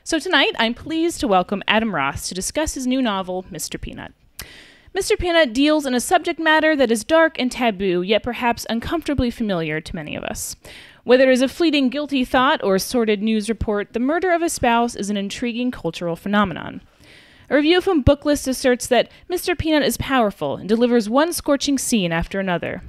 So tonight, I'm pleased to welcome Adam Ross to discuss his new novel, Mr. Peanut. Mr. Peanut deals in a subject matter that is dark and taboo, yet perhaps uncomfortably familiar to many of us. Whether it is a fleeting guilty thought or a sordid news report, the murder of a spouse is an intriguing cultural phenomenon. A review from Booklist asserts that Mr. Peanut is powerful and delivers one scorching scene after another.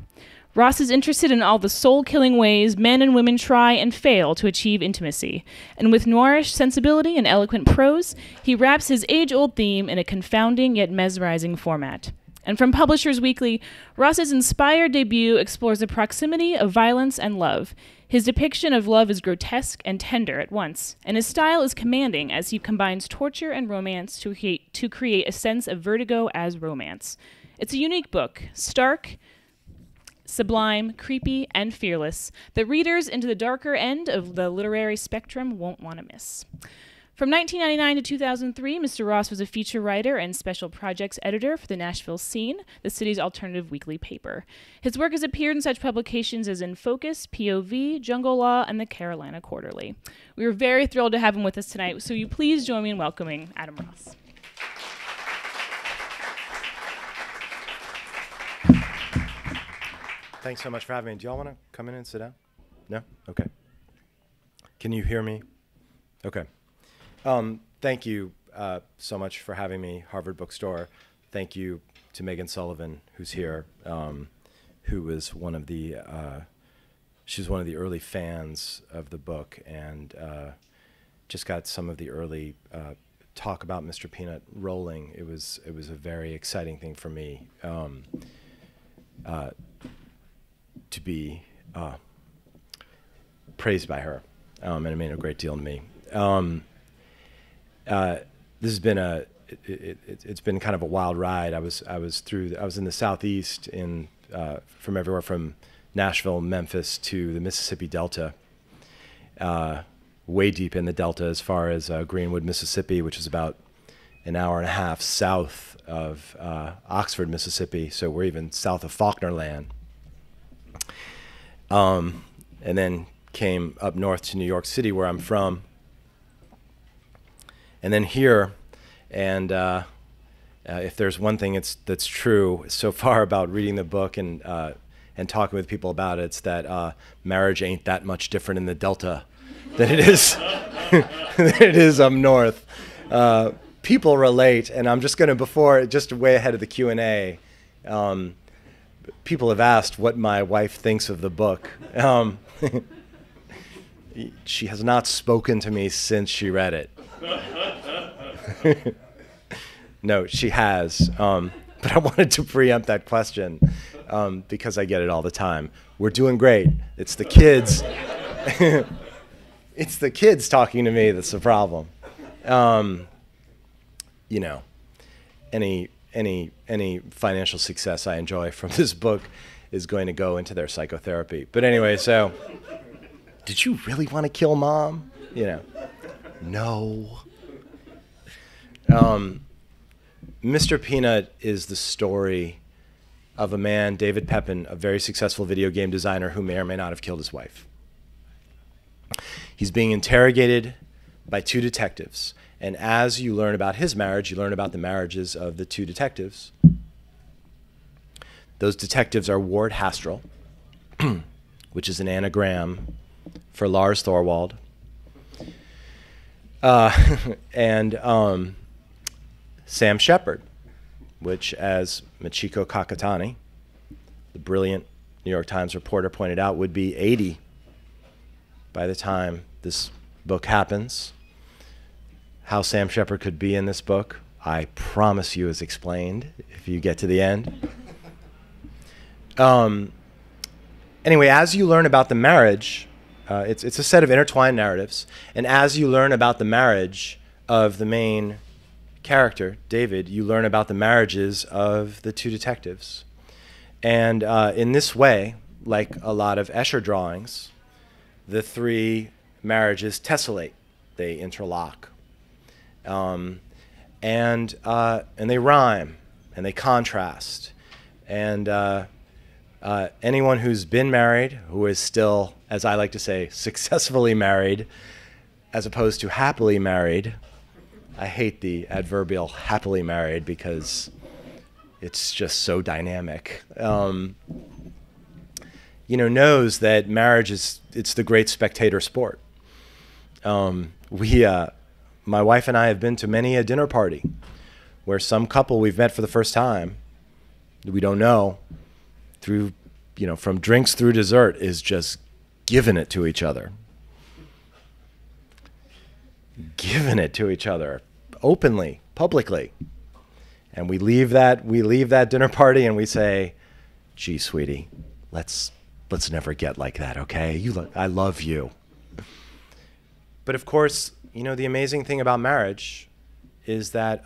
Ross is interested in all the soul-killing ways men and women try and fail to achieve intimacy, and with noirish sensibility and eloquent prose, he wraps his age-old theme in a confounding yet mesmerizing format. And from Publishers Weekly, Ross's inspired debut explores the proximity of violence and love. His depiction of love is grotesque and tender at once, and his style is commanding as he combines torture and romance to create a sense of vertigo as romance. It's a unique book, stark, sublime, creepy, and fearless, that readers into the darker end of the literary spectrum won't want to miss. From 1999 to 2003, Mr. Ross was a feature writer and special projects editor for the Nashville Scene, the city's alternative weekly paper. His work has appeared in such publications as In Focus, POV, Jungle Law, and the Carolina Quarterly. We are very thrilled to have him with us tonight, so will you please join me in welcoming Adam Ross. Thanks so much for having me. Do y'all want to come in and sit down? No? Okay. Can you hear me? Okay. Thank you so much for having me, Harvard Bookstore. Thank you to Megan Sullivan, who's here, who was one of the, she's one of the early fans of the book, and just got some of the early talk about Mr. Peanut rolling. It was a very exciting thing for me. To be praised by her, and it meant a great deal to me. This has been it's been kind of a wild ride. I was in the Southeast from everywhere from Nashville, Memphis to the Mississippi Delta, way deep in the Delta as far as Greenwood, Mississippi, which is about an hour and a half south of Oxford, Mississippi. So we're even south of Faulkner Land. And then came up north to New York City, where I'm from, and then here. And if there's one thing that's true so far about reading the book and talking with people about it, it's that marriage ain't that much different in the Delta than it is than it is up north. People relate, and I'm just going to, just way ahead of the Q&A. People have asked what my wife thinks of the book. She has not spoken to me since she read it. No, she has. But I wanted to preempt that question because I get it all the time. We're doing great. It's the kids. It's the kids talking to me that's the problem. You know, any financial success I enjoy from this book is going to go into their psychotherapy. But anyway, so did you really want to kill Mom? You know, no. Mr. Peanut is the story of a man, David Pepin, a very successful video game designer who may or may not have killed his wife. He's being interrogated by two detectives. And as you learn about his marriage, you learn about the marriages of the two detectives. Those detectives are Ward Hastrel, which is an anagram for Lars Thorwald, and Sam Shepard, which, as Michiko Kakatani, the brilliant New York Times reporter, pointed out, would be 80 by the time this book happens. How Sam Shepard could be in this book, I promise you, is explained if you get to the end. Anyway, as you learn about the marriage, it's a set of intertwined narratives, and as you learn about the marriage of the main character, David, you learn about the marriages of the two detectives. And in this way, like a lot of Escher drawings, the three marriages tessellate, they interlock. And they rhyme, and they contrast. And anyone who's been married, who is still, as I like to say, successfully married, as opposed to happily married. I hate the adverbial happily married because it's just so dynamic. Knows that marriage it's the great spectator sport. My wife and I have been to many a dinner party where some couple we've met for the first time, we don't know, through, from drinks through dessert, is just giving it to each other. Giving it to each other openly, publicly. And we leave that dinner party and we say, "Gee, sweetie, let's never get like that, okay? I love you." But of course, the amazing thing about marriage is that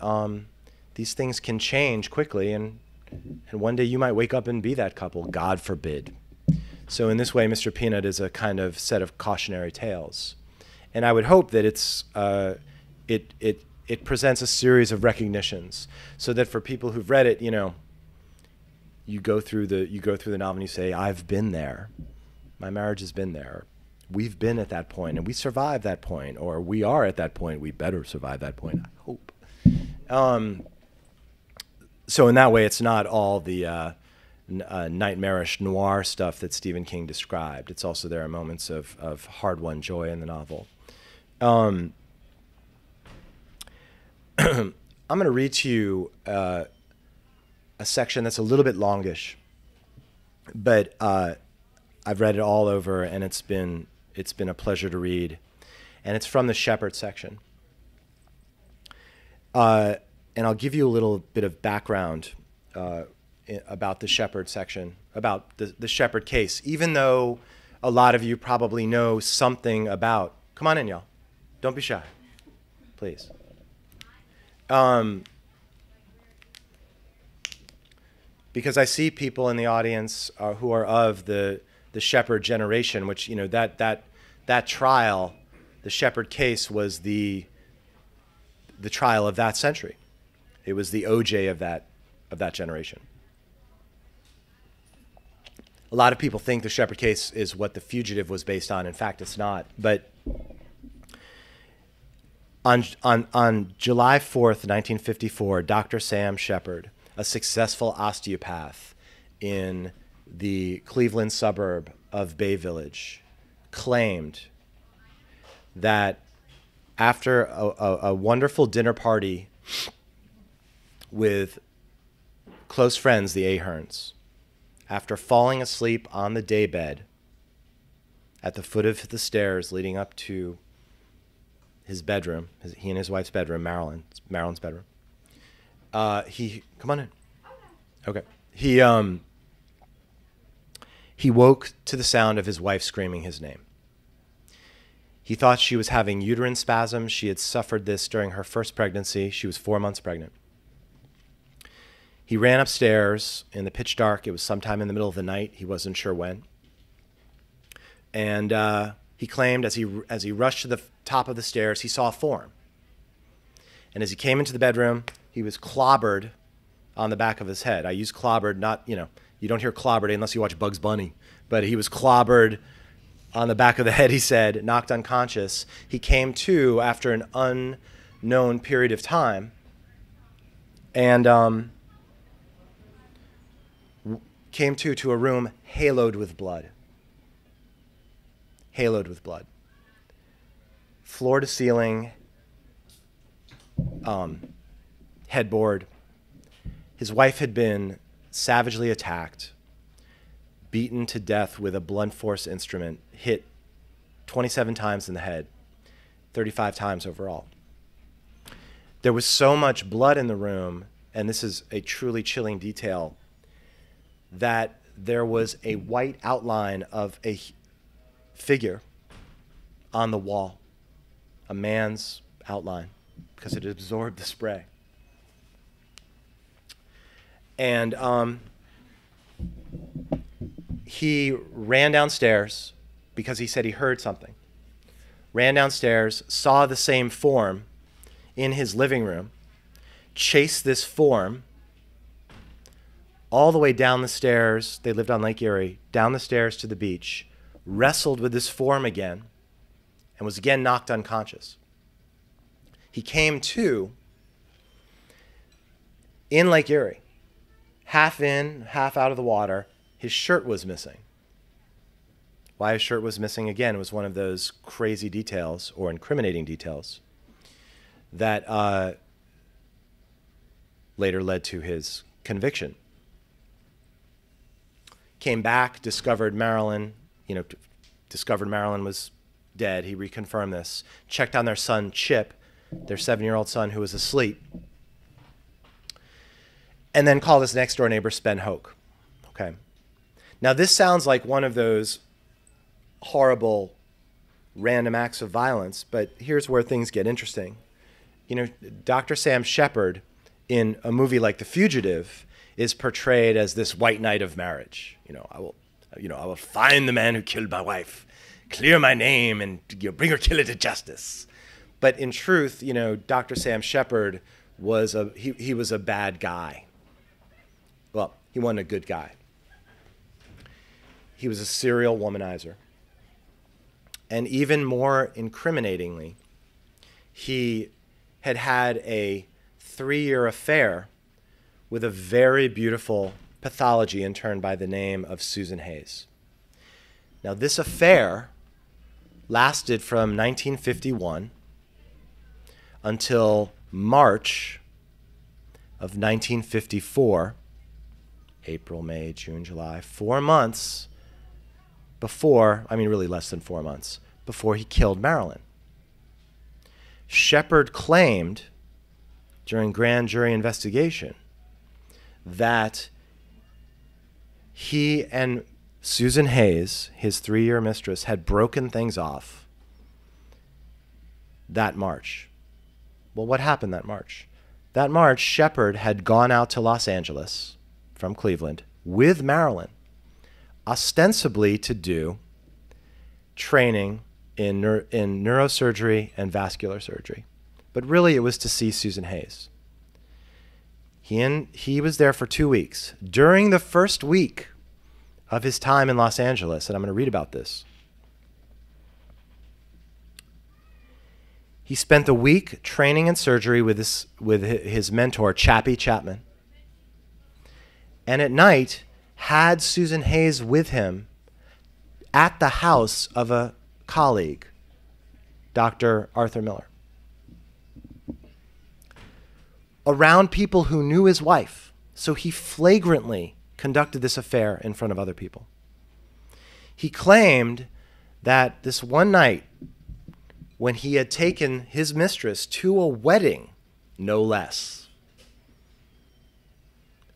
these things can change quickly, and one day you might wake up and be that couple, God forbid. So in this way, Mr. Peanut is a kind of set of cautionary tales. And I would hope that it presents a series of recognitions, so that for people who've read it, you go through the novel and you say, "I've been there. My marriage has been there. We've been at that point, and we survived that point, or we are at that point. We better survive that point, I hope." So in that way, it's not all the nightmarish noir stuff that Stephen King described. It's also, there are moments of hard-won joy in the novel. I'm going to read to you a section that's a little bit longish, but I've read it all over, and it's been a pleasure to read. And it's from the Shepard section. And I'll give you a little bit of background about the Shepard section, about the Shepard case, even though a lot of you probably know something about. Come on in, y'all. Don't be shy, please. Because I see people in the audience who are of the Shepard generation, which, that trial, the Shepard case, was the trial of that century. It was the OJ of that generation. A lot of people think the Shepard case is what The Fugitive was based on. In fact, it's not. But on July 4th, 1954, Dr. Sam Shepard, a successful osteopath in the Cleveland suburb of Bay Village, claimed that after a wonderful dinner party with close friends, the Aherns, after falling asleep on the daybed at the foot of the stairs leading up to his bedroom, he and his wife's bedroom, Marilyn's bedroom, come on in. Okay. He woke to the sound of his wife screaming his name. He thought she was having uterine spasms. She had suffered this during her first pregnancy. She was 4 months pregnant. He ran upstairs in the pitch dark. It was sometime in the middle of the night. He wasn't sure when. And he claimed as he rushed to the top of the stairs, he saw a form. And as he came into the bedroom, he was clobbered on the back of his head. I use clobbered, not, you don't hear clobbered unless you watch Bugs Bunny. But he was clobbered on the back of the head, he said, knocked unconscious. He came to after an unknown period of time, and came to a room haloed with blood. Haloed with blood. Floor to ceiling, headboard. His wife had been savagely attacked, beaten to death with a blunt force instrument, hit 27 times in the head, 35 times overall. There was so much blood in the room, and this is a truly chilling detail, that there was a white outline of a figure on the wall, a man's outline, because it absorbed the spray. And he ran downstairs because he said he heard something. Ran downstairs, saw the same form in his living room, chased this form all the way down the stairs. They lived on Lake Erie, down the stairs to the beach, wrestled with this form again. and was again knocked unconscious. He came to in Lake Erie, half in, half out of the water. His shirt was missing. Why his shirt was missing, again, was one of those crazy details or incriminating details that later led to his conviction. Came back, discovered Marilyn was dead. He reconfirmed this. Checked on their son, Chip, their 7-year-old son who was asleep. And then called his next door neighbor, Spen Hoke. Okay. Now this sounds like one of those horrible random acts of violence, but here's where things get interesting. Dr. Sam Shepard in a movie like The Fugitive is portrayed as this white knight of marriage. I will find the man who killed my wife, clear my name, and bring her killer to justice. But in truth, Dr. Sam Shepard was he was a bad guy. Well, he wasn't a good guy. He was a serial womanizer. And even more incriminatingly, he had had a 3-year affair with a very beautiful pathology intern by the name of Susan Hayes. Now, this affair lasted from 1951 until March of 1954, April, May, June, July, 4 months before, really less than 4 months, before he killed Marilyn. Shepard claimed during grand jury investigation that he and Susan Hayes, his 3-year mistress, had broken things off that March. Well, what happened that March? That March, Shepard had gone out to Los Angeles from Cleveland with Marilyn, ostensibly to do training in neurosurgery and vascular surgery. But really, it was to see Susan Hayes. He was there for 2 weeks. During the first week of his time in Los Angeles, and I'm going to read about this, he spent the week training in surgery with his mentor, Chappie Chapman. And at night, had Susan Hayes with him at the house of a colleague, Dr. Arthur Miller, around people who knew his wife. So he flagrantly conducted this affair in front of other people. He claimed that this one night, when he had taken his mistress to a wedding, no less.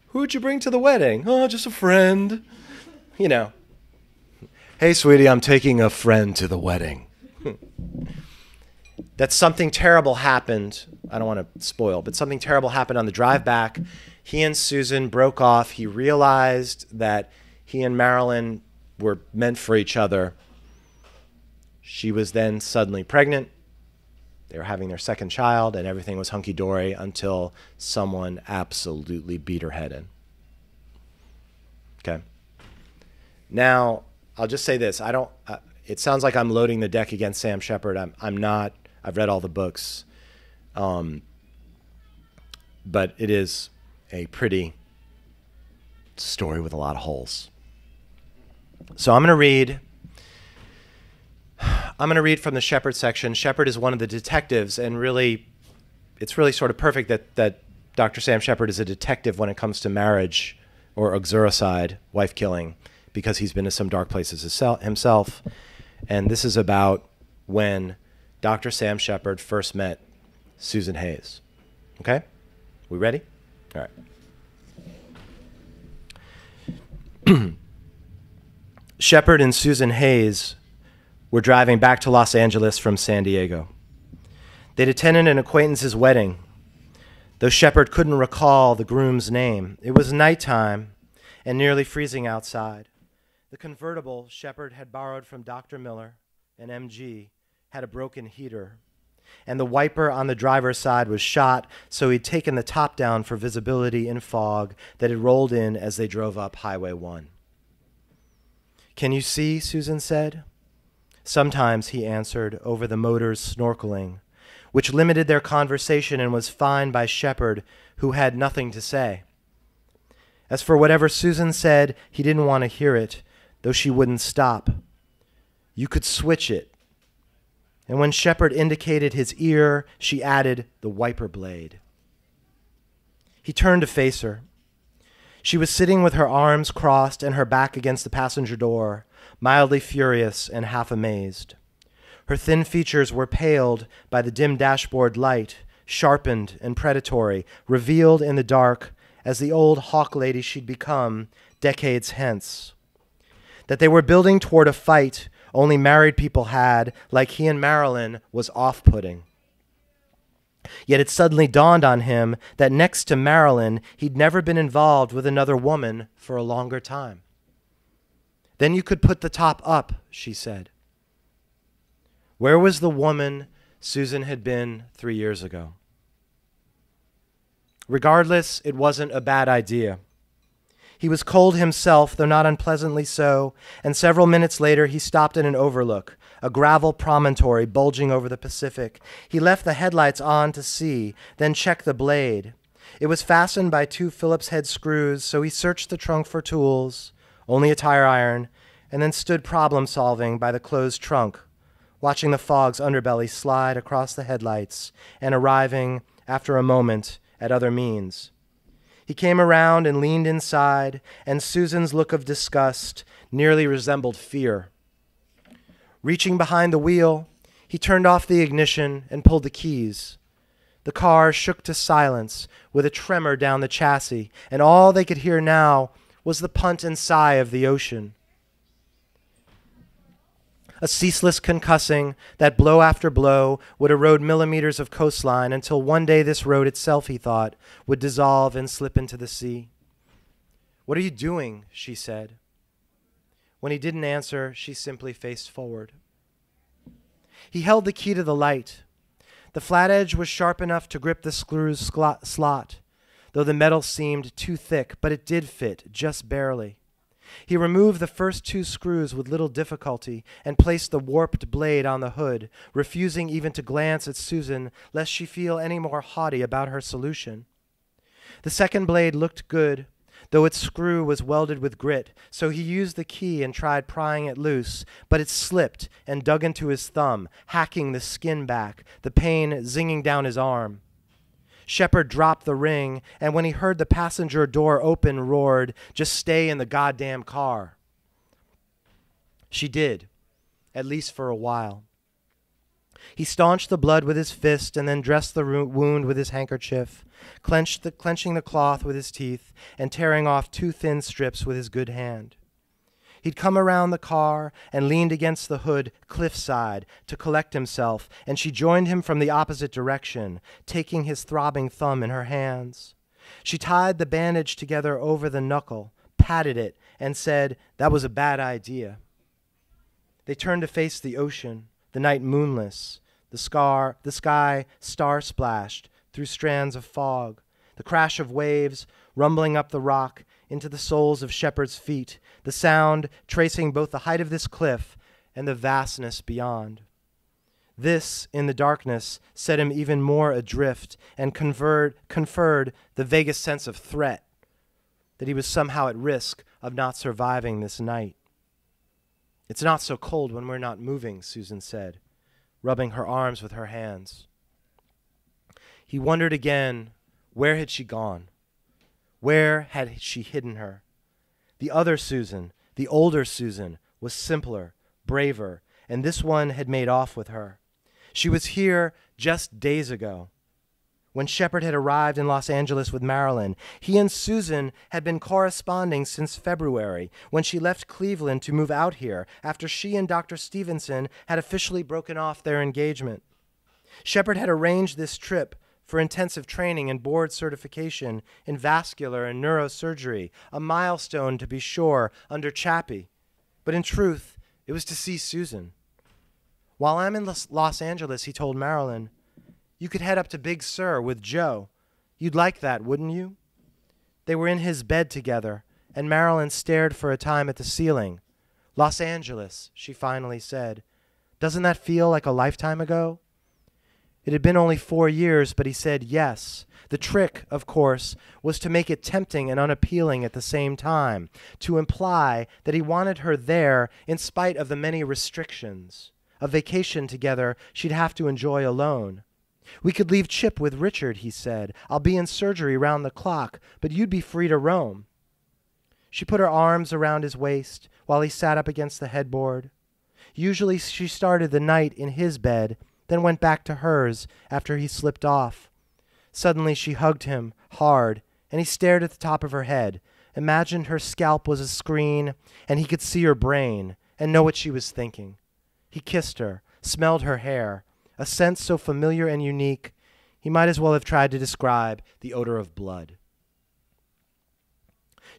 Who'd you bring to the wedding? Oh, just a friend. Hey, sweetie, I'm taking a friend to the wedding. That something terrible happened. I don't want to spoil, but something terrible happened on the drive back. He and Susan broke off. He realized that he and Marilyn were meant for each other. She was then suddenly pregnant. They were having their second child, and everything was hunky-dory until someone absolutely beat her head in. Okay. Now, I'll just say this. It sounds like I'm loading the deck against Sam Shepard. I'm not. I've read all the books. But it is a pretty story with a lot of holes. So I'm going to read from the Shepard section. Shepard is one of the detectives, and really, it's really sort of perfect that Dr. Sam Shepard is a detective when it comes to marriage or uxoricide, wife killing, because he's been to some dark places himself. And this is about when Dr. Sam Shepard first met Susan Hayes. Okay? We ready? All right. Shepard and Susan Hayes were driving back to Los Angeles from San Diego. They'd attended an acquaintance's wedding, though Shepard couldn't recall the groom's name. It was nighttime and nearly freezing outside. The convertible Shepard had borrowed from Dr. Miller, an MG, had a broken heater, and the wiper on the driver's side was shot, so he'd taken the top down for visibility in fog that had rolled in as they drove up Highway 1. "Can you see?" Susan said. Sometimes, he answered, over the motor's snorkeling, which limited their conversation and was fine by Shepard, who had nothing to say. As for whatever Susan said, he didn't want to hear it, though she wouldn't stop. You could switch it. And when Shepard indicated his ear, she added the wiper blade. He turned to face her. She was sitting with her arms crossed and her back against the passenger door, mildly furious and half amazed. Her thin features were paled by the dim dashboard light, sharpened and predatory, revealed in the dark as the old hawk lady she'd become decades hence. That they were building toward a fight only married people had, like he and Marilyn, was off-putting. Yet it suddenly dawned on him that next to Marilyn, he'd never been involved with another woman for a longer time. Then you could put the top up, she said. Where was the woman Susan had been 3 years ago? Regardless, it wasn't a bad idea. He was cold himself, though not unpleasantly so, and several minutes later he stopped at an overlook, a gravel promontory bulging over the Pacific. He left the headlights on to see, then checked the blade. It was fastened by 2 Phillips head screws, so he searched the trunk for tools, only a tire iron, and then stood problem-solving by the closed trunk, watching the fog's underbelly slide across the headlights and arriving, after a moment, at other means. He came around and leaned inside, and Susan's look of disgust nearly resembled fear. Reaching behind the wheel, he turned off the ignition and pulled the keys. The car shook to silence with a tremor down the chassis, and all they could hear now was the punt and sigh of the ocean. A ceaseless concussing that blow after blow would erode millimeters of coastline until one day this road itself, he thought, would dissolve and slip into the sea. What are you doing? She said. When he didn't answer, she simply faced forward. He held the key to the light. The flat edge was sharp enough to grip the screw's slot, though the metal seemed too thick, but it did fit, just barely. He removed the first 2 screws with little difficulty and placed the warped blade on the hood, refusing even to glance at Susan lest she feel any more haughty about her solution. The second blade looked good, though its screw was welded with grit, so he used the key and tried prying it loose, but it slipped and dug into his thumb, hacking the skin back, the pain zinging down his arm. Shepard dropped the ring, and when he heard the passenger door open, roared, "Just stay in the goddamn car." She did, at least for a while. He staunched the blood with his fist and then dressed the wound with his handkerchief, clenching the cloth with his teeth and tearing off 2 thin strips with his good hand. He'd come around the car and leaned against the hood cliffside to collect himself, and she joined him from the opposite direction, taking his throbbing thumb in her hands. She tied the bandage together over the knuckle, patted it, and said, "That was a bad idea." They turned to face the ocean, the night moonless, the sky star-splashed through strands of fog, the crash of waves rumbling up the rock into the soles of Shepard's feet, the sound tracing both the height of this cliff and the vastness beyond. This, in the darkness, set him even more adrift and conferred the vaguest sense of threat, that he was somehow at risk of not surviving this night. "It's not so cold when we're not moving," Susan said, rubbing her arms with her hands. He wondered again, where had she gone? Where had she hidden her? The other Susan, the older Susan, was simpler, braver, and this one had made off with her. She was here just days ago. When Shepard had arrived in Los Angeles with Marilyn, he and Susan had been corresponding since February, when she left Cleveland to move out here after she and Dr. Stevenson had officially broken off their engagement. Shepard had arranged this trip for intensive training and board certification in vascular and neurosurgery, a milestone to be sure under Chappie. But in truth, it was to see Susan. "While I'm in Los Angeles," he told Marilyn, "you could head up to Big Sur with Joe. You'd like that, wouldn't you?" They were in his bed together, and Marilyn stared for a time at the ceiling. "Los Angeles," she finally said. Doesn't that feel like a lifetime ago? It had been only 4 years, but he said yes. The trick, of course, was to make it tempting and unappealing at the same time, to imply that he wanted her there in spite of the many restrictions. A vacation together she'd have to enjoy alone. We could leave Chip with Richard, he said. I'll be in surgery round the clock, but you'd be free to roam. She put her arms around his waist while he sat up against the headboard. Usually she started the night in his bed, then went back to hers after he slipped off. Suddenly she hugged him hard, and he stared at the top of her head, imagined her scalp was a screen, and he could see her brain and know what she was thinking. He kissed her, smelled her hair, a scent so familiar and unique, he might as well have tried to describe the odor of blood.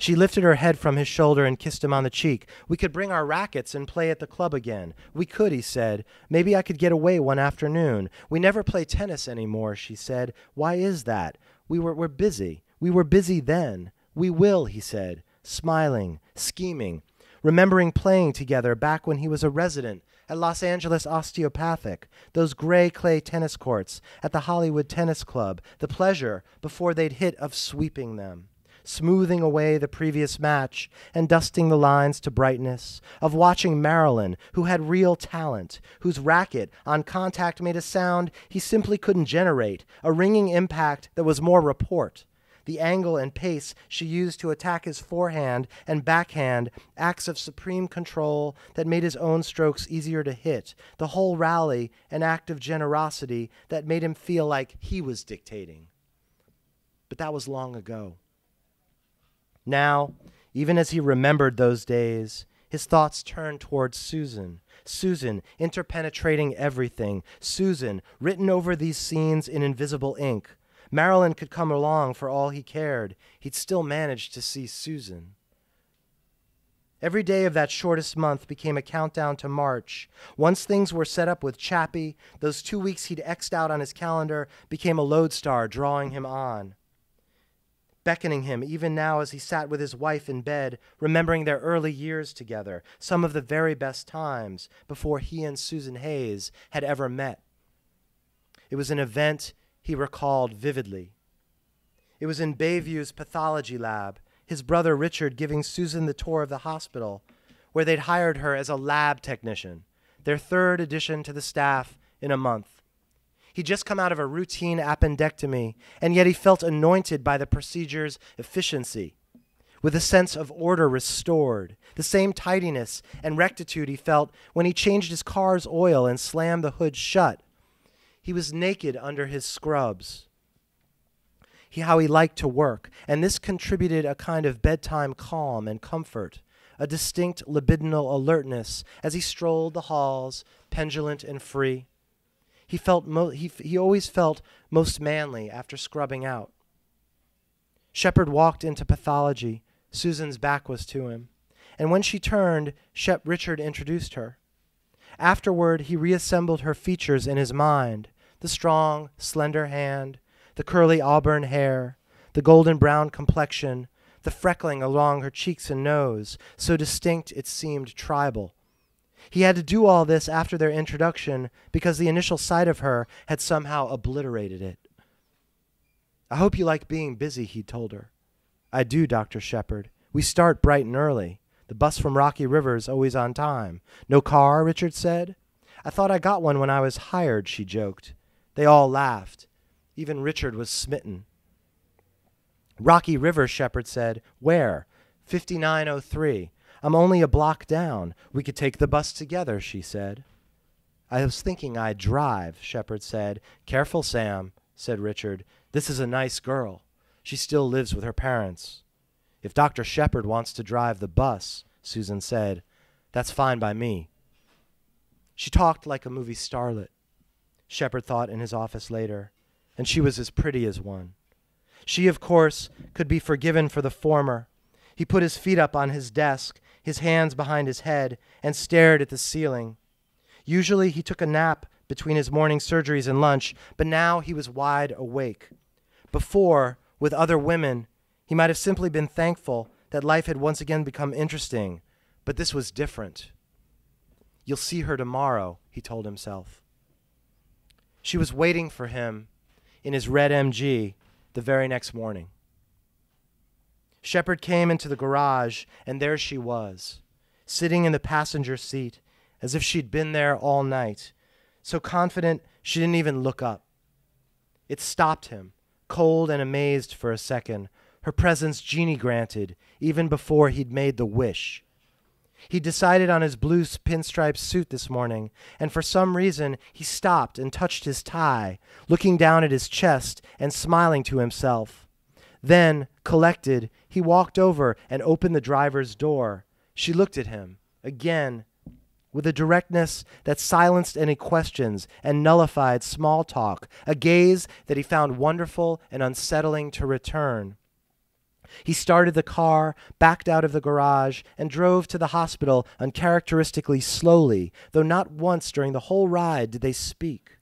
She lifted her head from his shoulder and kissed him on the cheek. We could bring our rackets and play at the club again. We could, he said. Maybe I could get away one afternoon. We never play tennis anymore, she said. Why is that? We're busy. We were busy then. We will, he said, smiling, scheming, remembering playing together back when he was a resident at Los Angeles Osteopathic, those gray clay tennis courts at the Hollywood Tennis Club, the pleasure, before they'd hit, of sweeping them, smoothing away the previous match and dusting the lines to brightness, of watching Marilyn, who had real talent, whose racket on contact made a sound he simply couldn't generate, a ringing impact that was more report. The angle and pace she used to attack his forehand and backhand, acts of supreme control that made his own strokes easier to hit, the whole rally an act of generosity that made him feel like he was dictating. But that was long ago. Now, even as he remembered those days, his thoughts turned towards Susan. Susan, interpenetrating everything. Susan, written over these scenes in invisible ink. Marilyn could come along for all he cared. He'd still manage to see Susan. Every day of that shortest month became a countdown to March. Once things were set up with Chappie, those 2 weeks he'd X'd out on his calendar became a lodestar drawing him on, beckoning him even now as he sat with his wife in bed, remembering their early years together, some of the very best times before he and Susan Hayes had ever met. It was an event he recalled vividly. It was in Bayview's pathology lab, his brother Richard giving Susan the tour of the hospital, where they'd hired her as a lab technician, their third addition to the staff in a month. He'd just come out of a routine appendectomy, and yet he felt anointed by the procedure's efficiency, with a sense of order restored, the same tidiness and rectitude he felt when he changed his car's oil and slammed the hood shut. He was naked under his scrubs. How he liked to work, and this contributed a kind of bedtime calm and comfort, a distinct libidinal alertness as he strolled the halls, pendulant and free. He always felt most manly after scrubbing out. Shepard walked into pathology. Susan's back was to him, and when she turned, Richard introduced her. Afterward, he reassembled her features in his mind, the strong, slender hand, the curly auburn hair, the golden brown complexion, the freckling along her cheeks and nose, so distinct it seemed tribal. He had to do all this after their introduction because the initial sight of her had somehow obliterated it. I hope you like being busy, he told her. I do, Dr. Shepard. We start bright and early. The bus from Rocky River's always on time. No car, Richard said. I thought I got one when I was hired, she joked. They all laughed. Even Richard was smitten. Rocky River, Shepard said. Where? 5903. I'm only a block down. We could take the bus together, she said. I was thinking I'd drive, Shepard said. Careful, Sam, said Richard. This is a nice girl. She still lives with her parents. If Dr. Shepard wants to drive the bus, Susan said, that's fine by me. She talked like a movie starlet, Shepard thought in his office later, and she was as pretty as one. She, of course, could be forgiven for the former. He put his feet up on his desk, his hands behind his head, and stared at the ceiling. Usually he took a nap between his morning surgeries and lunch, but now he was wide awake. Before, with other women, he might have simply been thankful that life had once again become interesting, but this was different. You'll see her tomorrow, he told himself. She was waiting for him in his red MG the very next morning. Shepard came into the garage, and there she was, sitting in the passenger seat as if she'd been there all night, so confident she didn't even look up. It stopped him, cold and amazed for a second, her presence genie granted, even before he'd made the wish. He decided on his blue pinstripe suit this morning, and for some reason he stopped and touched his tie, looking down at his chest and smiling to himself. Then, collected, he walked over and opened the driver's door. She looked at him, again, with a directness that silenced any questions and nullified small talk, a gaze that he found wonderful and unsettling to return. He started the car, backed out of the garage, and drove to the hospital uncharacteristically slowly, though not once during the whole ride did they speak.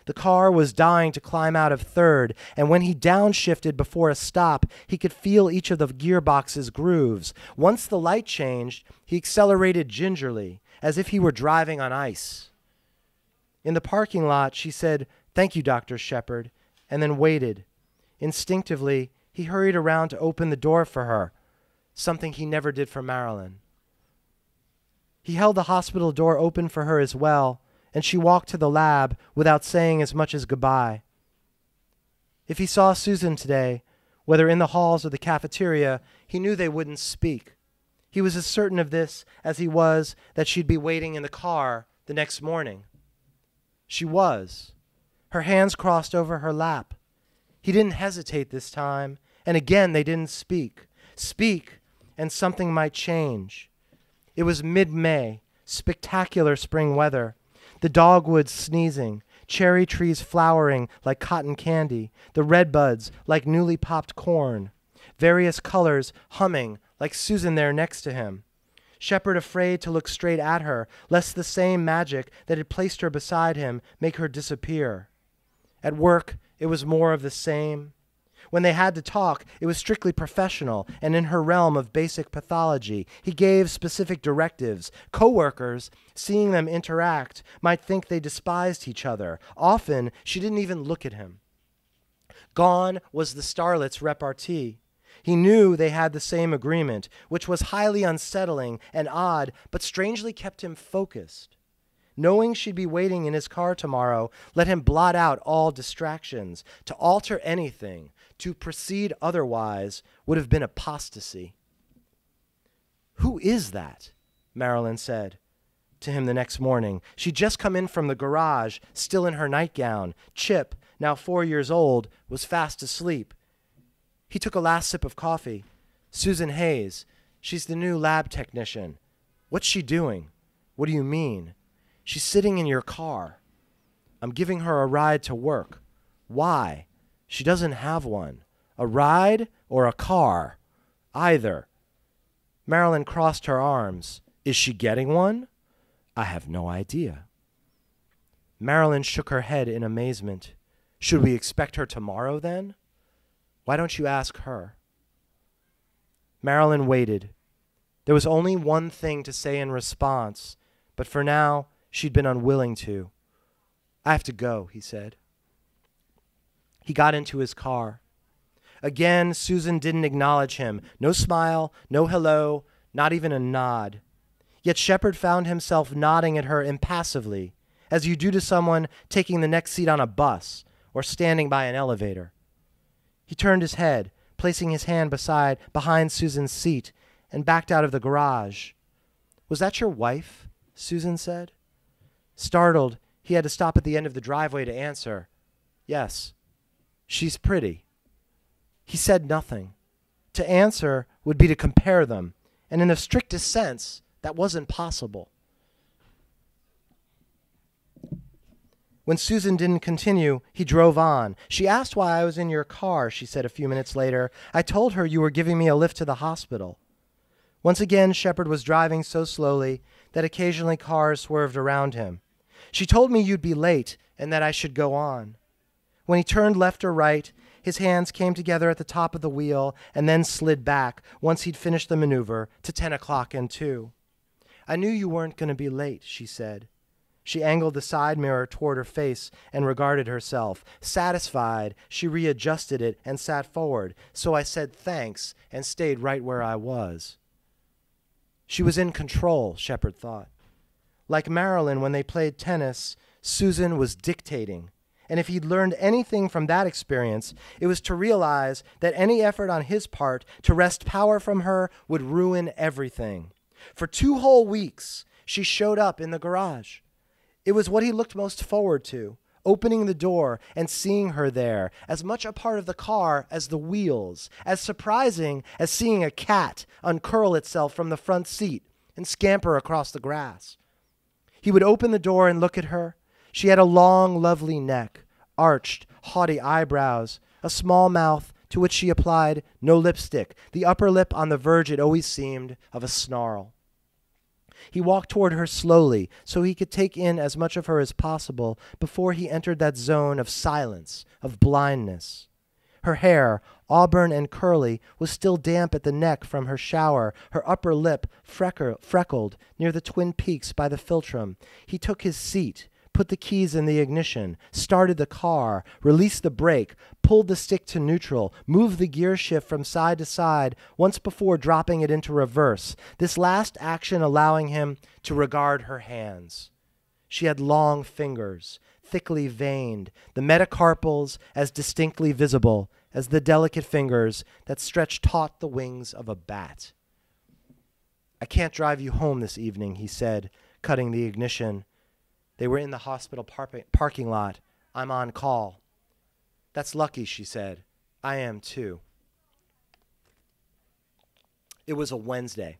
The car was dying to climb out of third, and when he downshifted before a stop, he could feel each of the gearbox's grooves. Once the light changed, he accelerated gingerly, as if he were driving on ice. In the parking lot, she said, "Thank you, Dr. Shepard," and then waited. Instinctively, he hurried around to open the door for her, something he never did for Marilyn. He held the hospital door open for her as well, and she walked to the lab without saying as much as goodbye. If he saw Susan today, whether in the halls or the cafeteria, he knew they wouldn't speak. He was as certain of this as he was that she'd be waiting in the car the next morning. She was, her hands crossed over her lap. He didn't hesitate this time, and again they didn't speak. Speak, and something might change. It was mid-May, spectacular spring weather. The dogwoods sneezing, cherry trees flowering like cotton candy, the redbuds like newly popped corn, various colors humming like Susan there next to him. Shepard afraid to look straight at her, lest the same magic that had placed her beside him make her disappear. At work, it was more of the same. When they had to talk, it was strictly professional and in her realm of basic pathology. He gave specific directives. Co-workers, seeing them interact, might think they despised each other. Often, she didn't even look at him. Gone was the starlet's repartee. He knew they had the same agreement, which was highly unsettling and odd, but strangely kept him focused. Knowing she'd be waiting in his car tomorrow let him blot out all distractions. To alter anything, to proceed otherwise, would have been apostasy. "Who is that?" Marilyn said to him the next morning. She'd just come in from the garage, still in her nightgown. Chip, now 4 years old, was fast asleep. He took a last sip of coffee. "Susan Hayes. She's the new lab technician." "What's she doing?" "What do you mean?" "She's sitting in your car." "I'm giving her a ride to work." "Why?" "She doesn't have one." "A ride or a car?" "Either." Marilyn crossed her arms. "Is she getting one?" "I have no idea." Marilyn shook her head in amazement. "Should we expect her tomorrow, then?" "Why don't you ask her?" Marilyn waited. There was only one thing to say in response, but for now, she'd been unwilling to. "I have to go," he said. He got into his car. Again, Susan didn't acknowledge him. No smile, no hello, not even a nod. Yet Shepard found himself nodding at her impassively, as you do to someone taking the next seat on a bus or standing by an elevator. He turned his head, placing his hand behind Susan's seat, and backed out of the garage. "Was that your wife?" Susan said. Startled, he had to stop at the end of the driveway to answer. "Yes. She's pretty." He said nothing. To answer would be to compare them, and in the strictest sense, that wasn't possible. When Susan didn't continue, he drove on. "She asked why I was in your car," she said a few minutes later. "I told her you were giving me a lift to the hospital." Once again, Shepard was driving so slowly that occasionally cars swerved around him. "She told me you'd be late and that I should go on." When he turned left or right, his hands came together at the top of the wheel and then slid back once he'd finished the maneuver to 10 o'clock and 2. I knew you weren't going to be late, she said. She angled the side mirror toward her face and regarded herself. Satisfied, she readjusted it and sat forward, so I said thanks and stayed right where I was. She was in control, Shepard thought. Like Marilyn when they played tennis, Susan was dictating. And if he'd learned anything from that experience, it was to realize that any effort on his part to wrest power from her would ruin everything. For 2 whole weeks, she showed up in the garage. It was what he looked most forward to, opening the door and seeing her there, as much a part of the car as the wheels, as surprising as seeing a cat uncurl itself from the front seat and scamper across the grass. He would open the door and look at her. She had a long, lovely neck, arched, haughty eyebrows, a small mouth to which she applied no lipstick, the upper lip on the verge, it always seemed, of a snarl. He walked toward her slowly so he could take in as much of her as possible before he entered that zone of silence, of blindness. Her hair, auburn and curly, was still damp at the neck from her shower, her upper lip freckled near the twin peaks by the philtrum. He took his seat, put the keys in the ignition, started the car, released the brake, pulled the stick to neutral, moved the gear shift from side to side, once before dropping it into reverse, this last action allowing him to regard her hands. She had long fingers, thickly veined, the metacarpals as distinctly visible as the delicate fingers that stretched taut the wings of a bat. I can't drive you home this evening, he said, cutting the ignition. They were in the hospital parking lot. I'm on call. That's lucky, she said. I am too. It was a Wednesday.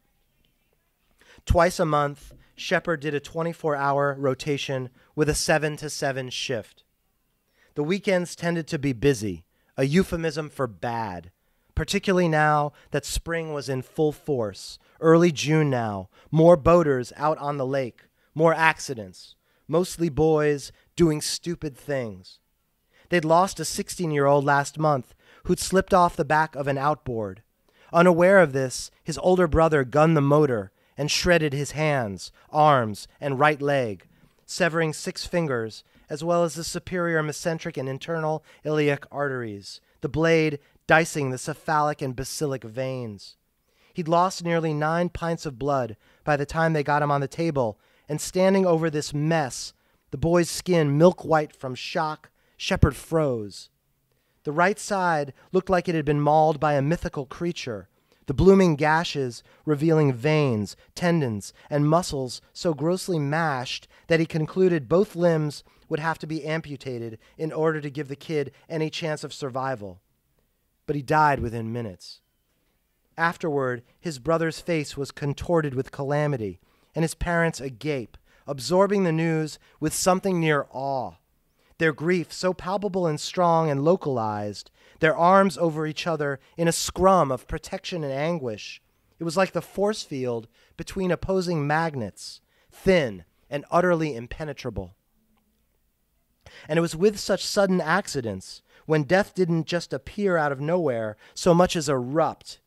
Twice a month, Shepard did a 24-hour rotation with a 7 to 7 shift. The weekends tended to be busy, a euphemism for bad, particularly now that spring was in full force. Early June now, more boaters out on the lake, more accidents. Mostly boys doing stupid things. They'd lost a 16-year-old last month who'd slipped off the back of an outboard. Unaware of this, his older brother gunned the motor and shredded his hands, arms, and right leg, severing 6 fingers, as well as the superior mesenteric and internal iliac arteries, the blade dicing the cephalic and basilic veins. He'd lost nearly 9 pints of blood by the time they got him on the table, and standing over this mess, the boy's skin milk white from shock, Shepard froze. The right side looked like it had been mauled by a mythical creature, the blooming gashes revealing veins, tendons, and muscles so grossly mashed that he concluded both limbs would have to be amputated in order to give the kid any chance of survival. But he died within minutes. Afterward, his brother's face was contorted with calamity, and his parents agape, absorbing the news with something near awe. Their grief so palpable and strong and localized, their arms over each other in a scrum of protection and anguish. It was like the force field between opposing magnets, thin and utterly impenetrable. And it was with such sudden accidents, when death didn't just appear out of nowhere so much as erupt,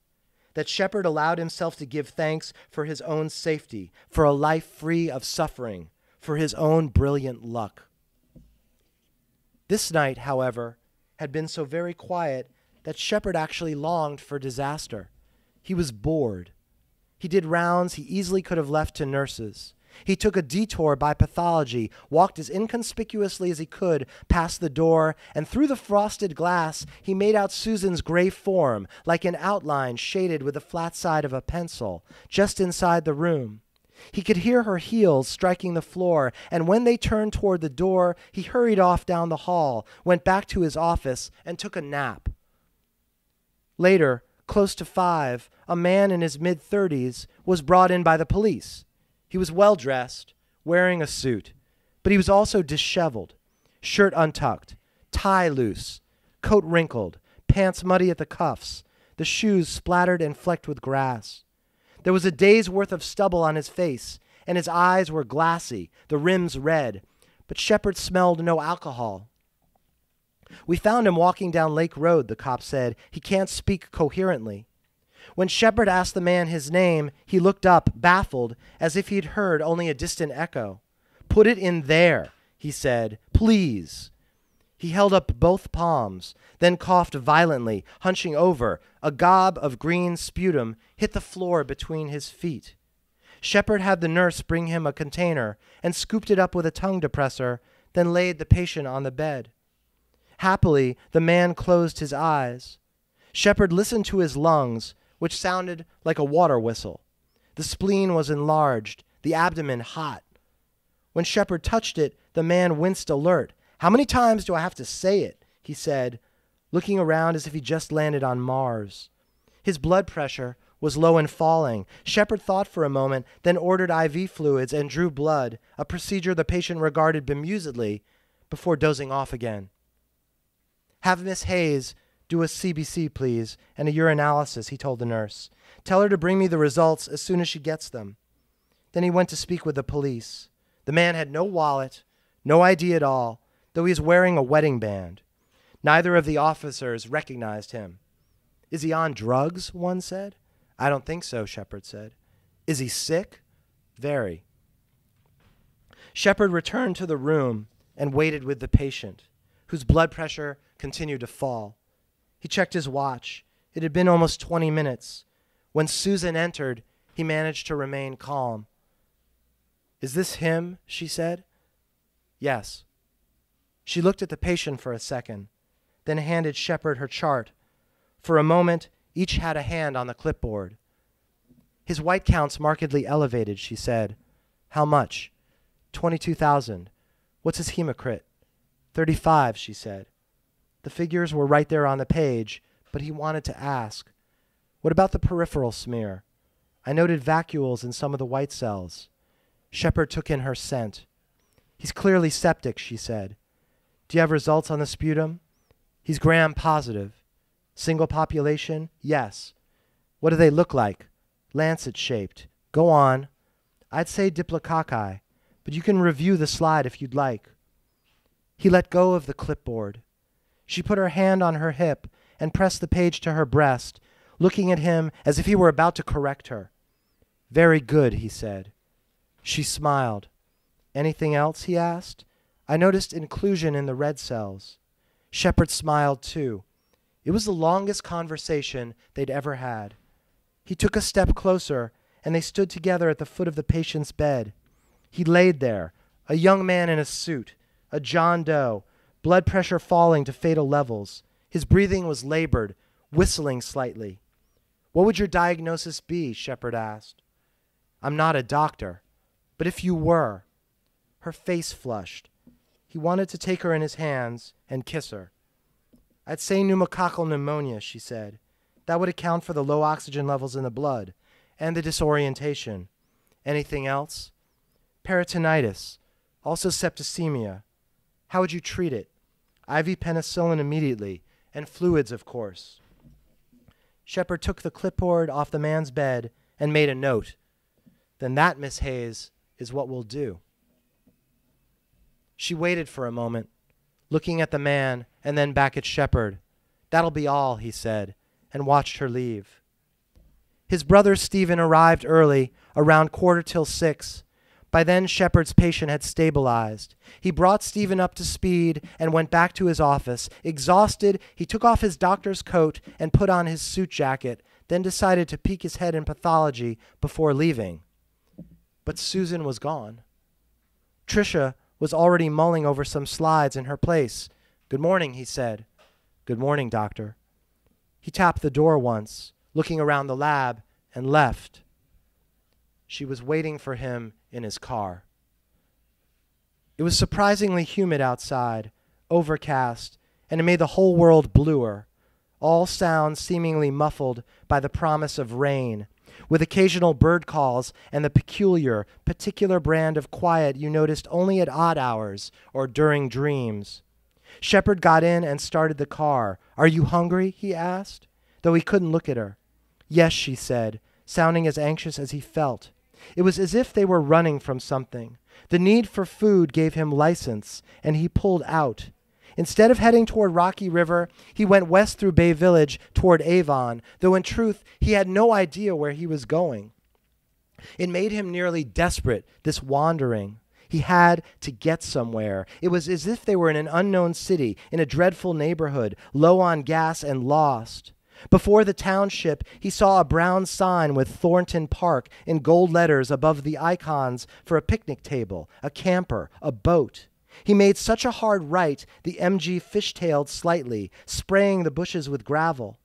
that Shepard allowed himself to give thanks for his own safety, for a life free of suffering, for his own brilliant luck. This night, however, had been so very quiet that Shepard actually longed for disaster. He was bored. He did rounds he easily could have left to nurses. He took a detour by pathology, walked as inconspicuously as he could past the door, and through the frosted glass he made out Susan's gray form, like an outline shaded with the flat side of a pencil, just inside the room. He could hear her heels striking the floor, and when they turned toward the door, he hurried off down the hall, went back to his office, and took a nap. Later, close to 5, a man in his mid-30s was brought in by the police. He was well-dressed, wearing a suit, but he was also disheveled, shirt untucked, tie loose, coat wrinkled, pants muddy at the cuffs, the shoes splattered and flecked with grass. There was a day's worth of stubble on his face, and his eyes were glassy, the rims red, but Shepard smelled no alcohol. "We found him walking down Lake Road," the cop said. "He can't speak coherently." When Shepard asked the man his name, he looked up, baffled, as if he'd heard only a distant echo. "Put it in there," he said. "Please." He held up both palms, then coughed violently, hunching over. A gob of green sputum hit the floor between his feet. Shepard had the nurse bring him a container and scooped it up with a tongue depressor, then laid the patient on the bed. Happily, the man closed his eyes. Shepard listened to his lungs, which sounded like a water whistle. The spleen was enlarged, the abdomen hot. When Shepard touched it, the man winced alert. "How many times do I have to say it?" he said, looking around as if he just landed on Mars. His blood pressure was low and falling. Shepard thought for a moment, then ordered IV fluids and drew blood, a procedure the patient regarded bemusedly, before dozing off again. "Have Miss Hayes do a CBC, please, and a urinalysis," he told the nurse. "Tell her to bring me the results as soon as she gets them." Then he went to speak with the police. The man had no wallet, no ID at all, though he was wearing a wedding band. Neither of the officers recognized him. "Is he on drugs?" one said. "I don't think so," Shepard said. "Is he sick?" "Very." Shepard returned to the room and waited with the patient, whose blood pressure continued to fall. He checked his watch. It had been almost 20 minutes. When Susan entered, he managed to remain calm. "Is this him?" she said. "Yes." She looked at the patient for a second, then handed Shepard her chart. For a moment, each had a hand on the clipboard. "His white count's markedly elevated," she said. "How much?" 22,000. "What's his hematocrit?" 35, she said. The figures were right there on the page, but he wanted to ask, "What about the peripheral smear? I noted vacuoles in some of the white cells." Shepard took in her scent. "He's clearly septic," she said. "Do you have results on the sputum?" "He's gram-positive." "Single population?" "Yes." "What do they look like?" "Lancet-shaped." "Go on." "I'd say diplococci, but you can review the slide if you'd like." He let go of the clipboard. She put her hand on her hip and pressed the page to her breast, looking at him as if he were about to correct her. "Very good," he said. She smiled. "Anything else?" he asked. "I noticed inclusion in the red cells." Shepard smiled too. It was the longest conversation they'd ever had. He took a step closer, and they stood together at the foot of the patient's bed. He laid there, a young man in a suit, a John Doe, blood pressure falling to fatal levels. His breathing was labored, whistling slightly. "What would your diagnosis be?" Shepard asked. "I'm not a doctor, but if you were." Her face flushed. He wanted to take her in his hands and kiss her. "I'd say pneumococcal pneumonia," she said. "That would account for the low oxygen levels in the blood and the disorientation." "Anything else?" "Peritonitis, also septicemia." "How would you treat it?" "IV penicillin immediately, and fluids, of course." Shepard took the clipboard off the man's bed and made a note. "Then that, Miss Hayes, is what we'll do." She waited for a moment, looking at the man and then back at Shepard. "That'll be all," he said, and watched her leave. His brother Stephen arrived early, around 5:45. By then, Shepard's patient had stabilized. He brought Stephen up to speed and went back to his office. Exhausted, he took off his doctor's coat and put on his suit jacket, then decided to peek his head in pathology before leaving. But Susan was gone. Tricia was already mulling over some slides in her place. "Good morning," he said. "Good morning, doctor." He tapped the door once, looking around the lab, and left. She was waiting for him in his car. It was surprisingly humid outside, overcast, and it made the whole world bluer, all sounds seemingly muffled by the promise of rain, with occasional bird calls and the particular brand of quiet you noticed only at odd hours or during dreams. Shepard got in and started the car. "Are you hungry?" he asked, though he couldn't look at her. "Yes," she said, sounding as anxious as he felt. It was as if they were running from something. The need for food gave him license, and he pulled out. Instead of heading toward Rocky River, he went west through Bay Village toward Avon, though in truth he had no idea where he was going. It made him nearly desperate, this wandering. He had to get somewhere. It was as if they were in an unknown city, in a dreadful neighborhood, low on gas and lost. Before the township, he saw a brown sign with Thornton Park in gold letters above the icons for a picnic table, a camper, a boat. He made such a hard right, the MG fishtailed slightly, spraying the bushes with gravel.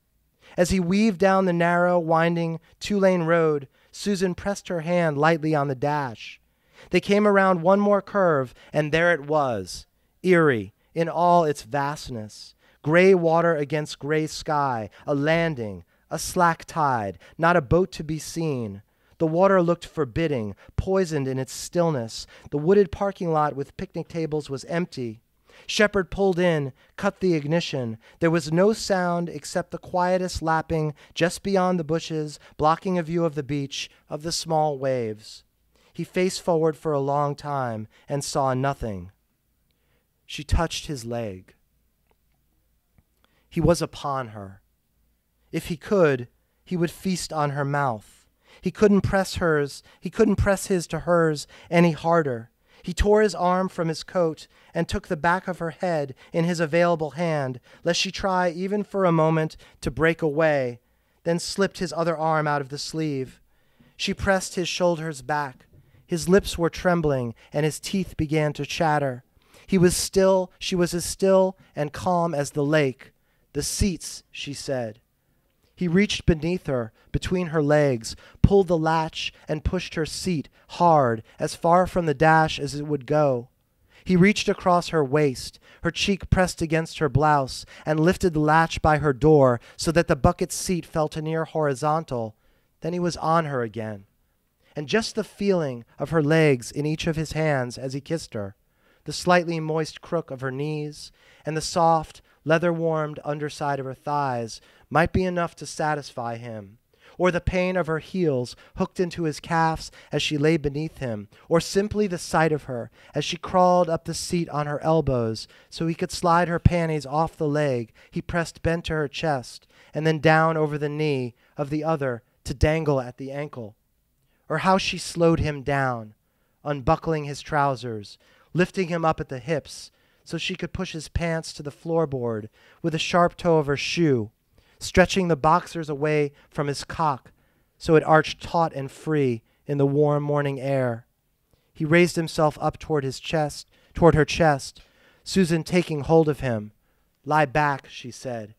As he weaved down the narrow, winding, two-lane road, Susan pressed her hand lightly on the dash. They came around one more curve, and there it was, Erie, in all its vastness. Gray water against gray sky, a landing, a slack tide, not a boat to be seen. The water looked forbidding, poisoned in its stillness. The wooded parking lot with picnic tables was empty. Shepard pulled in, cut the ignition. There was no sound except the quietest lapping just beyond the bushes, blocking a view of the beach, of the small waves. He faced forward for a long time and saw nothing. She touched his leg. He was upon her. If he could, he would feast on her mouth. He couldn't press his to hers any harder. He tore his arm from his coat and took the back of her head in his available hand, lest she try even for a moment to break away, then slipped his other arm out of the sleeve. She pressed his shoulders back. His lips were trembling, and his teeth began to chatter. She was as still and calm as the lake. The seats, she said. He reached beneath her, between her legs, pulled the latch, and pushed her seat hard, as far from the dash as it would go. He reached across her waist, her cheek pressed against her blouse, and lifted the latch by her door so that the bucket seat fell to near horizontal. Then he was on her again. And just the feeling of her legs in each of his hands as he kissed her, the slightly moist crook of her knees, and the soft, leather-warmed underside of her thighs might be enough to satisfy him, or the pain of her heels hooked into his calves as she lay beneath him, or simply the sight of her as she crawled up the seat on her elbows so he could slide her panties off the leg he pressed bent to her chest, and then down over the knee of the other to dangle at the ankle. Or how she slowed him down, unbuckling his trousers, lifting him up at the hips so she could push his pants to the floorboard with the sharp toe of her shoe, stretching the boxers away from his cock so it arched taut and free in the warm morning air. He raised himself up toward her chest, Susan taking hold of him. "Lie back," she said,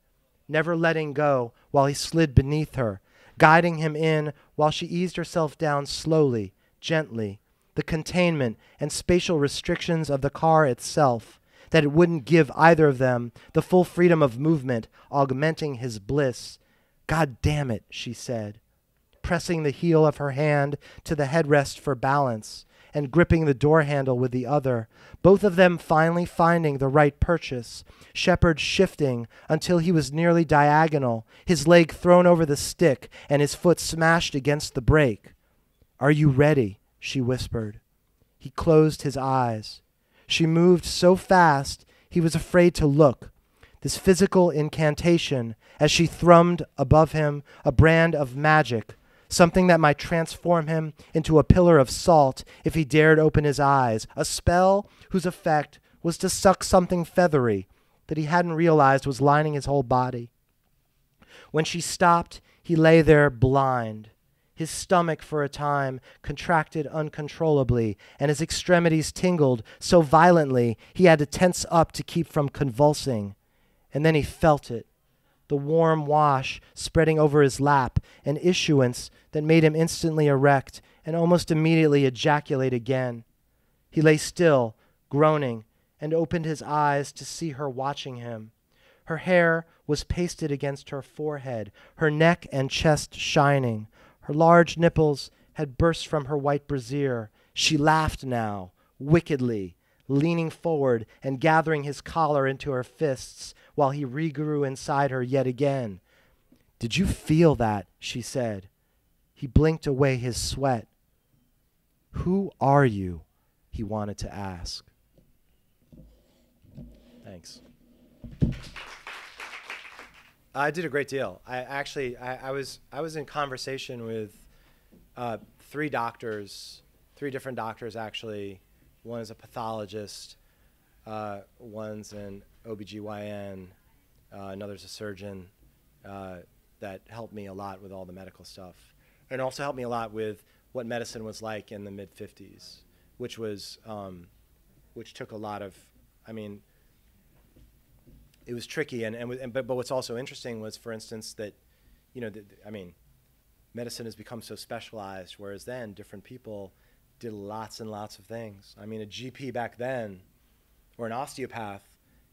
never letting go while he slid beneath her, guiding him in while she eased herself down slowly, gently, the containment and spatial restrictions of the car itself, that it wouldn't give either of them the full freedom of movement, augmenting his bliss. "God damn it," she said, pressing the heel of her hand to the headrest for balance and gripping the door handle with the other, both of them finally finding the right purchase, Shepard shifting until he was nearly diagonal, his leg thrown over the stick and his foot smashed against the brake. "Are you ready?" she whispered. He closed his eyes. She moved so fast he was afraid to look. This physical incantation, as she thrummed above him a brand of magic, something that might transform him into a pillar of salt if he dared open his eyes, a spell whose effect was to suck something feathery that he hadn't realized was lining his whole body. When she stopped, he lay there blind. His stomach for a time contracted uncontrollably, and his extremities tingled so violently he had to tense up to keep from convulsing. And then he felt it, the warm wash spreading over his lap, an issuance that made him instantly erect and almost immediately ejaculate again. He lay still, groaning, and opened his eyes to see her watching him. Her hair was pasted against her forehead, her neck and chest shining. Her large nipples had burst from her white brassiere. She laughed now, wickedly, leaning forward and gathering his collar into her fists while he regrew inside her yet again. "Did you feel that?" she said. He blinked away his sweat. "Who are you?" he wanted to ask. Thanks. I did a great deal. I was in conversation with three different doctors actually. One is a pathologist, one's an OBGYN, another's a surgeon that helped me a lot with all the medical stuff, and also helped me a lot with what medicine was like in the mid-50s, which took a lot of, I mean, it was tricky, but what's also interesting was, for instance, that, you know, I mean, medicine has become so specialized, whereas then different people did lots and lots of things. I mean, a GP back then, or an osteopath,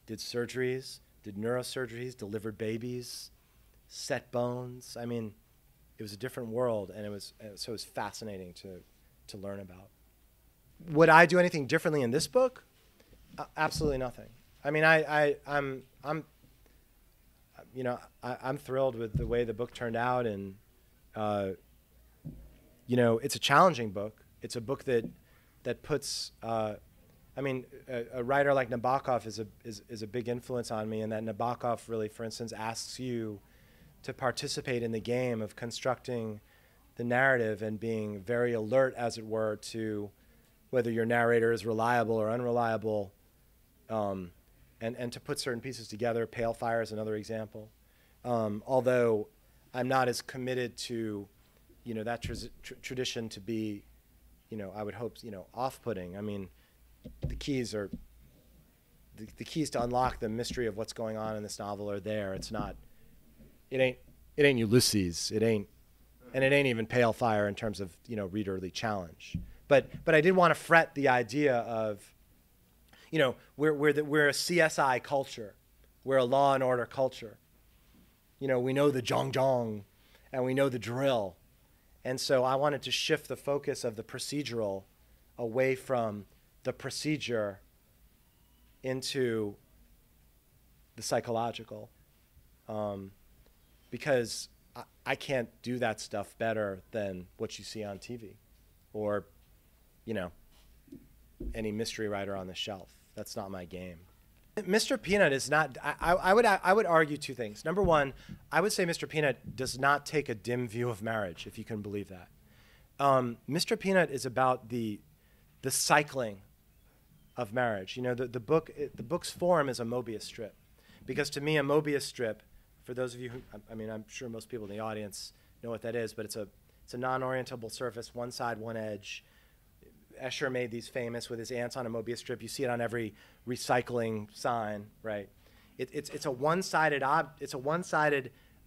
did surgeries, did neurosurgeries, delivered babies, set bones. I mean, it was a different world, and it was fascinating to learn about. Would I do anything differently in this book? Absolutely nothing. I mean, I'm thrilled with the way the book turned out, and you know, it's a challenging book. It's a book that puts. I mean, a writer like Nabokov is a big influence on me, and that Nabokov really, for instance, asks you to participate in the game of constructing the narrative and being very alert, as it were, to whether your narrator is reliable or unreliable. And to put certain pieces together. Pale Fire is another example. Although I'm not as committed to, you know, that tradition to be, you know, I would hope, you know, off-putting. I mean, the keys to unlock the mystery of what's going on in this novel are there. It ain't Ulysses. It ain't even Pale Fire in terms of, you know, readerly challenge. But I did want to fret the idea of, you know, we're a CSI culture. We're a Law and Order culture. You know, we know the jong, and we know the drill. And so I wanted to shift the focus of the procedural away from the procedure into the psychological. Because I can't do that stuff better than what you see on TV or, you know, any mystery writer on the shelf. That's not my game. Mr. Peanut is not. I would argue two things. Number one, I would say Mr. Peanut does not take a dim view of marriage, if you can believe that. Mr. Peanut is about the cycling of marriage. You know, the book's form is a Mobius strip, because to me a Mobius strip, for those of you who, I mean, I'm sure most people in the audience know what that is, but it's a non-orientable surface, one side, one edge. Escher made these famous with his ants on a Mobius strip. You see it on every recycling sign, right? It's a one-sided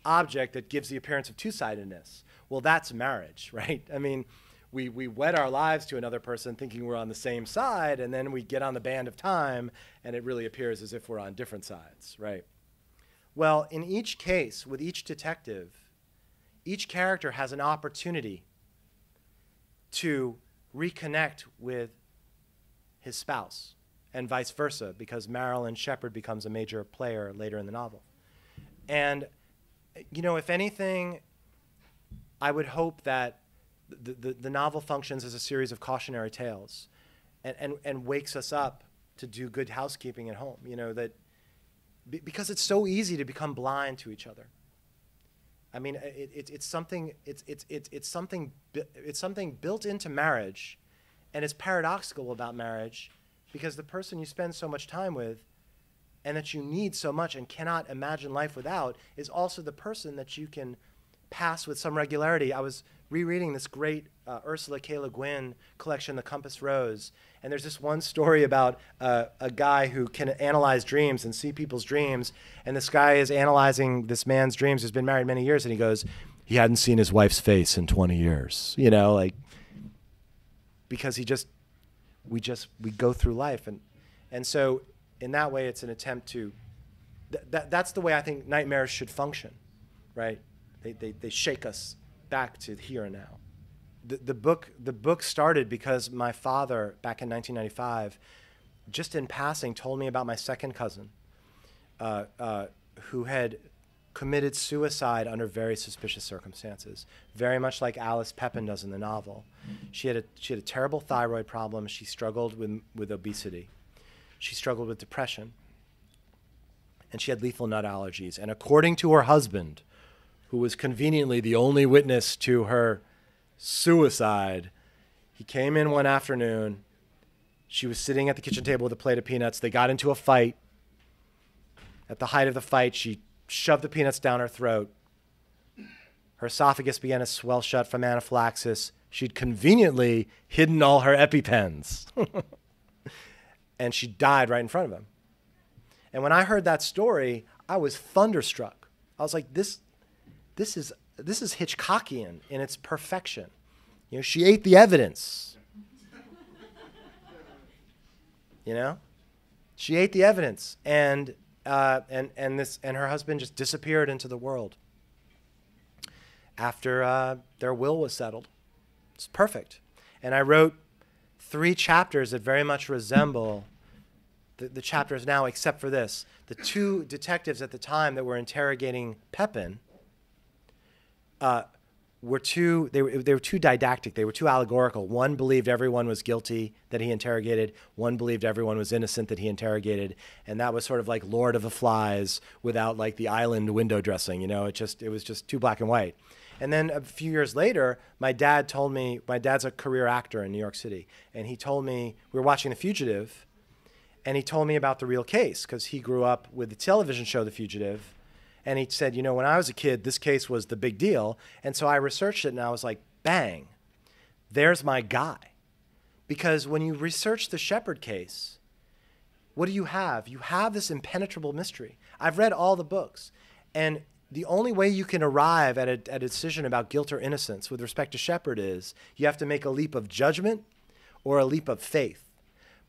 object that gives the appearance of two-sidedness. Well, that's marriage, right? I mean, we wed our lives to another person thinking we're on the same side, and then we get on the band of time, and it really appears as if we're on different sides, right? Well, in each case, with each detective, each character has an opportunity to reconnect with his spouse, and vice versa, because Marilyn Shepard becomes a major player later in the novel. And, you know, if anything, I would hope that the novel functions as a series of cautionary tales and wakes us up to do good housekeeping at home, you know, that because it's so easy to become blind to each other. I mean, it's something built into marriage, and it's paradoxical about marriage, because the person you spend so much time with and that you need so much and cannot imagine life without is also the person that you can pass with some regularity. I was rereading this great Ursula K. Le Guin collection, The Compass Rose, and there's this one story about a guy who can analyze dreams and see people's dreams, and this guy is analyzing this man's dreams who's been married many years, and he goes, he hadn't seen his wife's face in 20 years, you know, like, because we go through life, and so in that way it's an attempt to, that's the way I think nightmares should function, right? They shake us back to here and now. The book started because my father, back in 1995, just in passing, told me about my second cousin, who had committed suicide under very suspicious circumstances, very much like Alice Pepin does in the novel. She had a terrible thyroid problem. She struggled with obesity. She struggled with depression. and she had lethal nut allergies. And according to her husband, who was conveniently the only witness to her suicide, he came in one afternoon. She was sitting at the kitchen table with a plate of peanuts. They got into a fight. At the height of the fight, she shoved the peanuts down her throat. Her esophagus began to swell shut from anaphylaxis. She'd conveniently hidden all her EpiPens. And she died right in front of him. And when I heard that story, I was thunderstruck. I was like, this is Hitchcockian in its perfection. You know, she ate the evidence. You know? She ate the evidence. And her husband just disappeared into the world after their will was settled. It's perfect. And I wrote 3 chapters that very much resemble the chapters now, except for this. The 2 detectives at the time that were interrogating Pepin were too didactic. They were too allegorical. One believed everyone was guilty that he interrogated. One believed everyone was innocent that he interrogated. And that was sort of like Lord of the Flies without like the island window dressing. You know, it was just too black and white. And then a few years later, my dad told me, my dad's a career actor in New York City, and he told me, we were watching The Fugitive, and he told me about the real case because he grew up with the television show The Fugitive. And he said, you know, when I was a kid, this case was the big deal. And so I researched it, and I was like, bang, there's my guy. Because when you research the Shepard case, what do you have? You have this impenetrable mystery. I've read all the books. And the only way you can arrive at a decision about guilt or innocence with respect to Shepard is you have to make a leap of judgment or a leap of faith.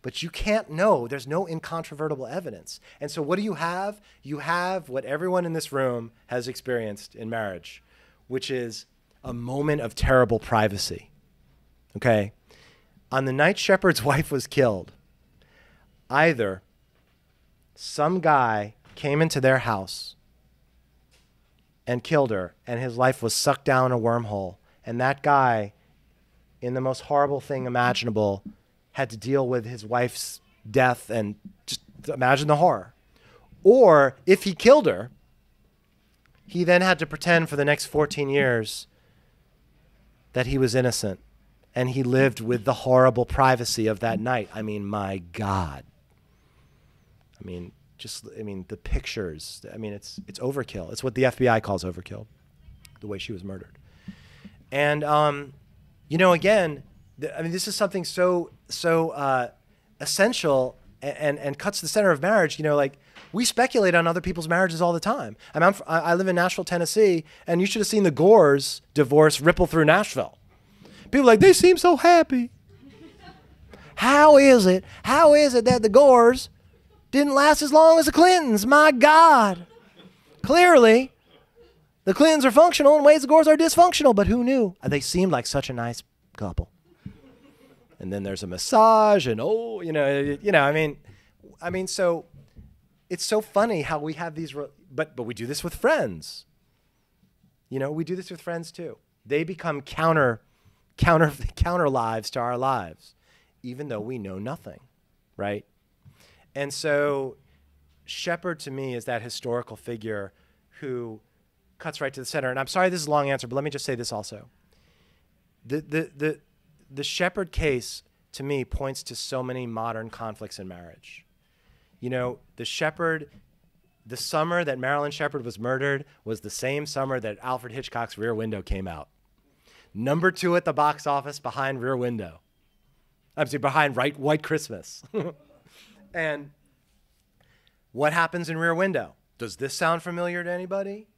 But you can't know. There's no incontrovertible evidence. And so what do you have? You have what everyone in this room has experienced in marriage, which is a moment of terrible privacy. Okay? On the night Shepard's wife was killed, either some guy came into their house and killed her, and his life was sucked down a wormhole, and that guy, in the most horrible thing imaginable, had to deal with his wife's death, and just imagine the horror. Or if he killed her, he then had to pretend for the next 14 years that he was innocent, and he lived with the horrible privacy of that night. I mean, my God. The pictures, it's overkill. It's what the FBI calls overkill, the way she was murdered. And, again, this is something so essential and cuts the center of marriage. We speculate on other people's marriages all the time. I live in Nashville, Tennessee, and you should have seen the Gores divorce ripple through Nashville. People are like, they seem so happy. How is it that the Gores didn't last as long as the Clintons? My God. Clearly, the Clintons are functional in ways the Gores are dysfunctional, but who knew? They seemed like such a nice couple. And then there's a massage, and so it's so funny how we have these, but we do this with friends. We do this with friends too. They become counter lives to our lives, even though we know nothing, right? And so Shepard to me is that historical figure who cuts right to the center. And I'm sorry this is a long answer, but let me just say this also. The Shepard case, to me, points to so many modern conflicts in marriage. The summer that Marilyn Shepard was murdered was the same summer that Alfred Hitchcock's Rear Window came out. Number 2 at the box office behind Rear Window. Behind White Christmas. And what happens in Rear Window? Does this sound familiar to anybody?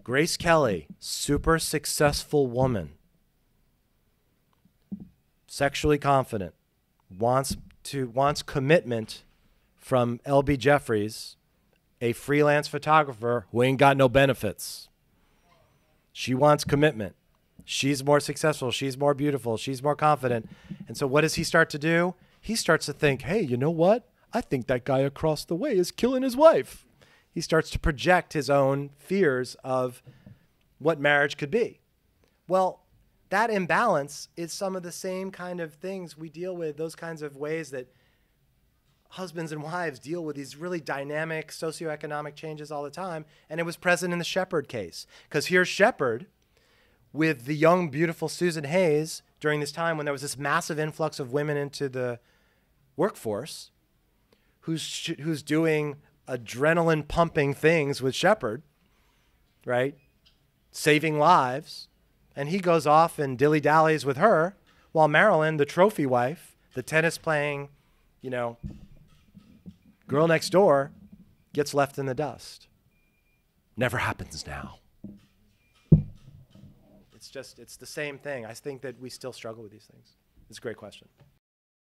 Grace Kelly, super successful woman. Sexually confident, wants commitment from L.B. Jeffries, a freelance photographer who ain't got no benefits. She wants commitment. She's more successful. She's more beautiful. She's more confident. And so what does he start to do? He starts to think, hey, you know what? I think that guy across the way is killing his wife. He starts to project his own fears of what marriage could be. Well, that imbalance is some of the same kind of things we deal with, those kinds of ways that husbands and wives deal with these really dynamic socioeconomic changes all the time. And it was present in the Shepard case. Because here's Shepard with the young, beautiful Susan Hayes during this time when there was this massive influx of women into the workforce, who's doing adrenaline pumping things with Shepard, right? Saving lives. And he goes off and dilly-dallies with her, while Marilyn, the trophy wife, the tennis playing, girl next door, gets left in the dust. Never happens now. It's the same thing. I think that we still struggle with these things. It's a great question.